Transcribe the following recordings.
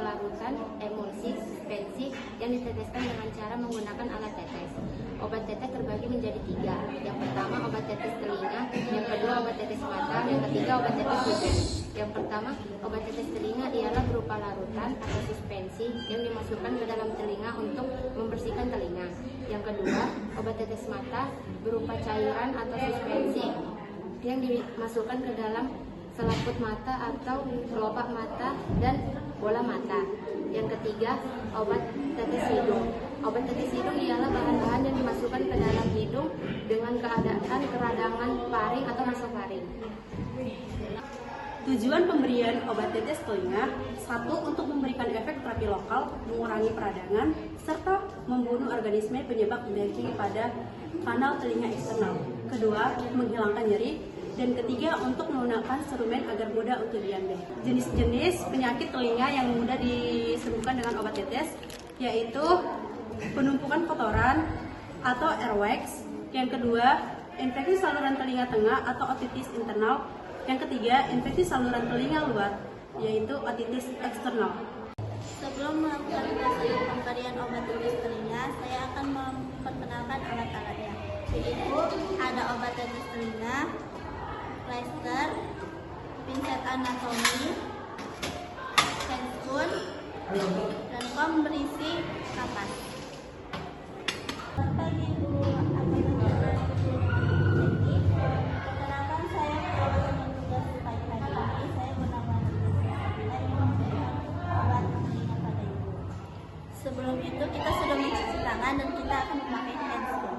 larutan, emulsi, suspensi yang diteteskan dengan cara menggunakan alat tetes. Obat tetes terbagi menjadi 3. Yang pertama obat tetes telinga, yang kedua obat tetes mata, yang ketiga obat tetes hidung. Yang pertama obat tetes telinga ialah berupa larutan atau suspensi yang dimasukkan ke dalam telinga untuk membersihkan telinga. Yang kedua obat tetes mata berupa cairan atau suspensi yang dimasukkan ke dalam selaput mata atau kelopak mata dan bola mata. Yang ketiga, obat tetes hidung. Obat tetes hidung ialah bahan-bahan yang dimasukkan ke dalam hidung dengan keadaan keradangan paring atau nasofaring. Tujuan pemberian obat tetes telinga: 1. Untuk memberikan efek terapi lokal, mengurangi peradangan, serta membunuh organisme penyebab infeksi pada kanal telinga eksternal. Kedua, menghilangkan nyeri. Dan ketiga, untuk menggunakan serumen agar mudah untuk diambil. Jenis-jenis penyakit telinga yang mudah disembuhkan dengan obat tetes yaitu penumpukan kotoran atau earwax. Yang kedua, infeksi saluran telinga tengah atau otitis internal. Yang ketiga, infeksi saluran telinga luar yaitu otitis eksternal. Sebelum melakukan proses pemberian obat tetes telinga, saya akan memperkenalkan alat-alatnya. Yaitu ada obat tetes telinga, plester, pinset anatomi, handspoon, dan foam berisi kapas. Bapak Ibu, perkenalkan saya kawasan yang tugas pagi hari ini. Saya bernama Nadia Sabila yang memberikan obat telinga pada Ibu. Sebelum itu kita sudah mencuci tangan dan kita akan memakai handspoon.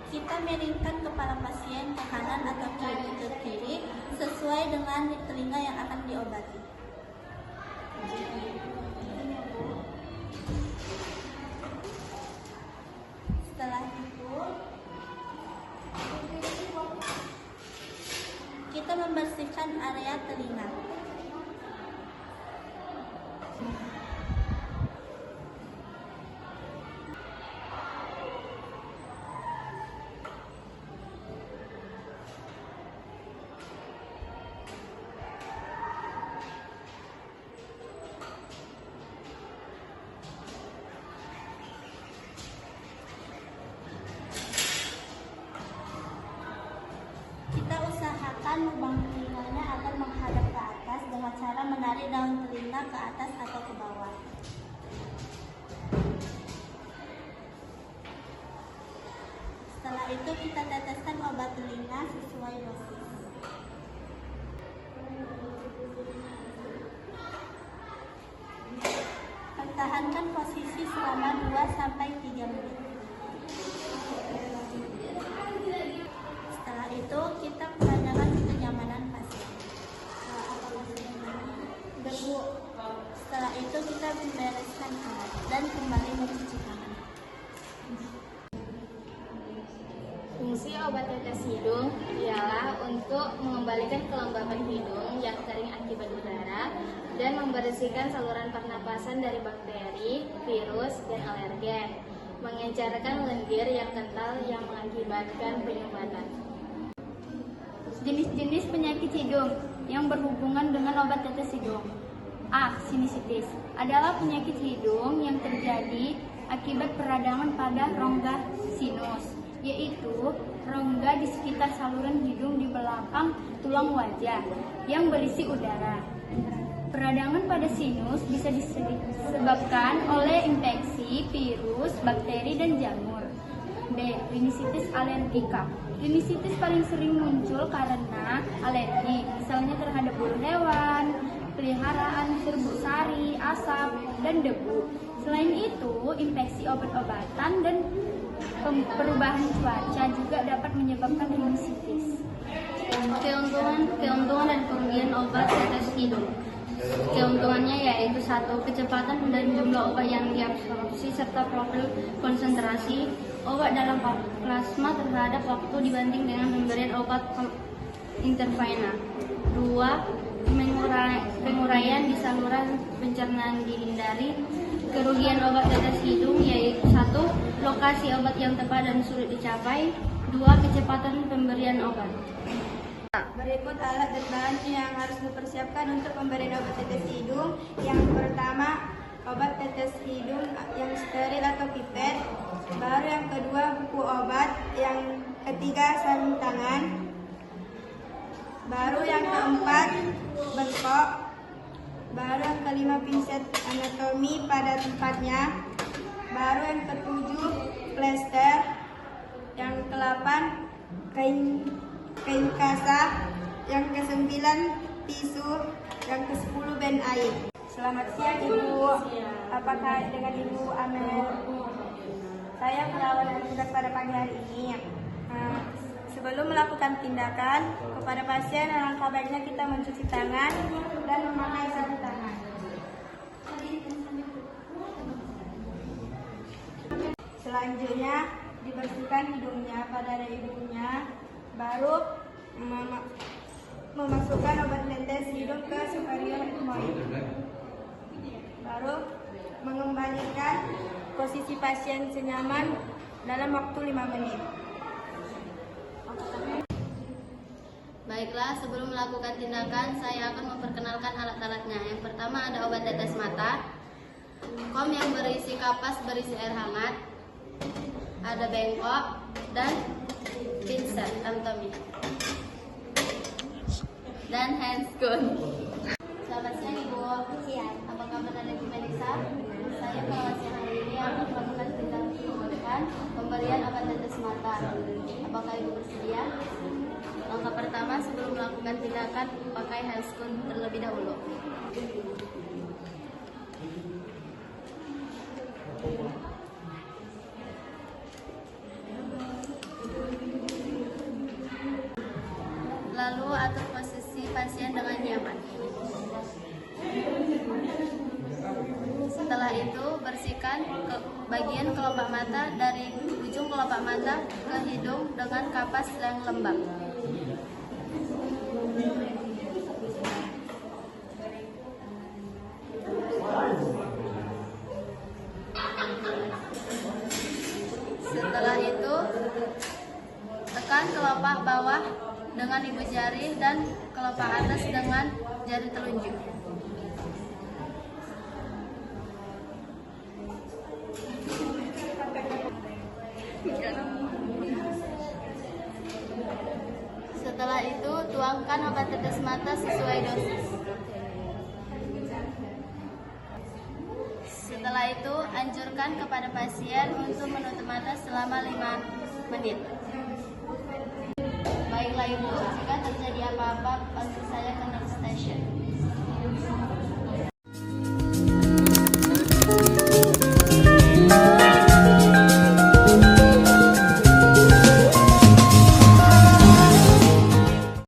Kita miringkan kepala pasien ke kanan atau ke kiri sesuai dengan telinga yang akan diobati. Setelah itu, kita membersihkan area telinga. Kita usahakan lubang telinganya agar menghadap ke atas dengan cara menarik daun telinga ke atas atau ke bawah. Setelah itu kita teteskan obat telinga sesuai dosis. Pertahankan posisi selama 2-3 menit. Setelah itu kita perhatikan kenyamanan pasien. Setelah itu kita membereskan alat dan kembali mencuci tangan. Fungsi obat tetes hidung ialah untuk mengembalikan kelembapan hidung yang kering akibat udara dan membersihkan saluran pernapasan dari bakteri, virus, dan alergen, mengencerkan lendir yang kental yang mengakibatkan penyumbatan. Jenis-jenis penyakit hidung yang berhubungan dengan obat tetes hidung. A. Sinusitis adalah penyakit hidung yang terjadi akibat peradangan pada rongga sinus, yaitu rongga di sekitar saluran hidung di belakang tulang wajah yang berisi udara. Peradangan pada sinus bisa disebabkan oleh infeksi, virus, bakteri, dan jamur. B. Rhinositis alergika. Rhinositis paling sering muncul karena alergi, misalnya terhadap bulu hewan, peliharaan, serbuk sari, asap, dan debu. Selain itu, infeksi obat-obatan dan perubahan cuaca juga dapat menyebabkan rhinositis. Keuntungan dan kerugian obat tetes hidung. Keuntungannya yaitu 1. Kecepatan dan jumlah obat yang diabsorpsi serta profil konsentrasi obat dalam plasma terhadap waktu dibanding dengan pemberian obat intravena. 2. Penguraian di saluran pencernaan dihindari. Kerugian obat tetes hidung yaitu 1. Lokasi obat yang tepat dan sulit dicapai. 2. Kecepatan pemberian obat. Berikut alat dan bahan yang harus dipersiapkan untuk pemberian obat tetes hidung. Yang pertama, obat tetes hidung yang steril atau pipet. Baru yang kedua, buku obat. Yang ketiga, sarung tangan. Baru yang keempat, bengkok. Baru yang kelima, pinset anatomi pada tempatnya. Baru yang ketujuh, plester. Yang ke-8, kain kasa. Yang ke-9, tisu. Yang ke-10, band air. Selamat siang Ibu. Apakah dengan Ibu Amel? Saya perawat dan tugas pada pagi hari ini. Sebelum melakukan tindakan kepada pasien, alangkah baiknya kita mencuci tangan dan memakai sarung tangan. Selanjutnya dibersihkan hidungnya pada ibunya, baru memasukkan obat tetes hidung ke superior ethmoid. Baru mengembalikan posisi pasien senyaman dalam waktu 5 menit. Baiklah, sebelum melakukan tindakan, saya akan memperkenalkan alat-alatnya. Yang pertama ada obat tetes mata, kom yang berisi kapas berisi air hangat, ada bengkok, dan pinset anatomi, dan handscoon. Selamat siang Ibu. Siang. Apa kabar dari Ibu Melisa? Saya perawat siang hari ini akan melakukan tindakan pemberian obat tetes mata. Apakah Ibu bersedia? Langkah pertama sebelum melakukan tindakan, pakai handscoon terlebih dahulu. Lalu atur posisi pasien dengan nyaman. Setelah itu bersihkan bagian kelopak mata dari ujung kelopak mata ke hidung dengan kapas yang lembab. Setelah itu tekan kelopak bawah dengan ibu jari dan kelopak atas dengan jari telunjuk. Setelah itu tuangkan obat tetes mata sesuai dosis. Setelah itu anjurkan kepada pasien untuk menutup mata selama 5 menit. Baiklah Ibu, jika terjadi apa-apa, panggil saya ke nurse station.